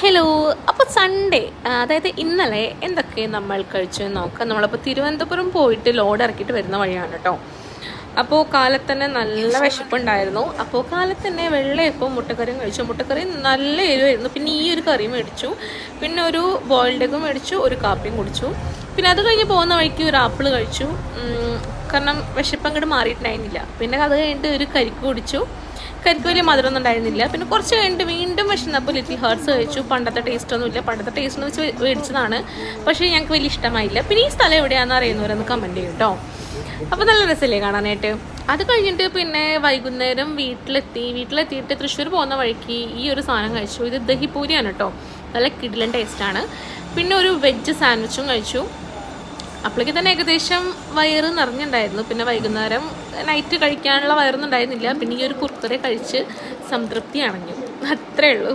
Hello. അപ്പോൾ Sunday, അതായത് ഇന്നലെ എന്തൊക്കെ നമ്മൾ കഴിച്ചു നോക്കാം. നമ്മളിപ്പോൾ തിരുവനന്തപുരം പോയിട്ട് ലോഡ് ഇറക്കിയിട്ട് വരുന്ന വഴിയാണ് കേട്ടോ. അപ്പോൾ കാലത്ത് തന്നെ നല്ല വിശപ്പുണ്ടായിരുന്നു. അപ്പോൾ കാലത്ത് തന്നെ വെള്ളയപ്പം മുട്ടക്കറിയും കഴിച്ചു. മുട്ടക്കറി നല്ല എരിവായിരുന്നു. പിന്നെ ഈ ഒരു കറി മേടിച്ചു, പിന്നെ ഒരു ബോയിൽഡ് എഗ്ഗും മേടിച്ചു, ഒരു കാപ്പിയും കുടിച്ചു. പിന്നെ അത് കഴിഞ്ഞ് പോകുന്ന വഴിക്ക് ഒരു ആപ്പിൾ കഴിച്ചു, കാരണം വിശപ്പ് അങ്ങോട്ട് മാറിയിട്ടുണ്ടായിരുന്നില്ല. പിന്നെ അത് കഴിഞ്ഞിട്ട് ഒരു കരിക്ക് കുടിച്ചു. കരിക്ക് വലിയ മധുരമൊന്നും ഉണ്ടായിരുന്നില്ല. പിന്നെ കുറച്ച് കഴിഞ്ഞിട്ട് വീണ്ടും വിശന്നപ്പോൾ ലിറ്റിൽ ഹാർട്സ് കഴിച്ചു. പണ്ടത്തെ ടേസ്റ്റ് ഒന്നുമില്ല, പണ്ടത്തെ ടേസ്റ്റ് വെച്ച് മേടിച്ചതാണ്, പക്ഷേ ഞങ്ങൾക്ക് വലിയ ഇഷ്ടമായില്ല. പിന്നെ ഈ സ്ഥലം എവിടെയാണെന്ന് അറിയുന്നവരൊന്ന് കമൻറ്റ് ചെയ്യും കേട്ടോ. അപ്പോൾ നല്ല രസമല്ലേ കാണാനായിട്ട്. അത് കഴിഞ്ഞിട്ട് പിന്നെ വൈകുന്നേരം വീട്ടിലെത്തിയിട്ട് തൃശ്ശൂർ പോകുന്ന വഴിക്ക് ഈ ഒരു സാധനം കഴിച്ചു. ഇത് ദഹിപൂരിയാണ് കേട്ടോ, നല്ല കിടിലൻ ടേസ്റ്റാണ്. പിന്നെ ഒരു വെജ് സാൻഡ്വിച്ചും കഴിച്ചു. അപ്പോഴേക്ക് തന്നെ ഏകദേശം വയറ് നിറഞ്ഞിട്ടുണ്ടായിരുന്നു. പിന്നെ വൈകുന്നേരം നൈറ്റ് കഴിക്കാനുള്ള വയറൊന്നും ഉണ്ടായിരുന്നില്ല. പിന്നെ ഈ ഒരു കുർക്കുറെ കഴിച്ച് സംതൃപ്തി അണഞ്ഞു. അത്രേ ഉള്ളൂ.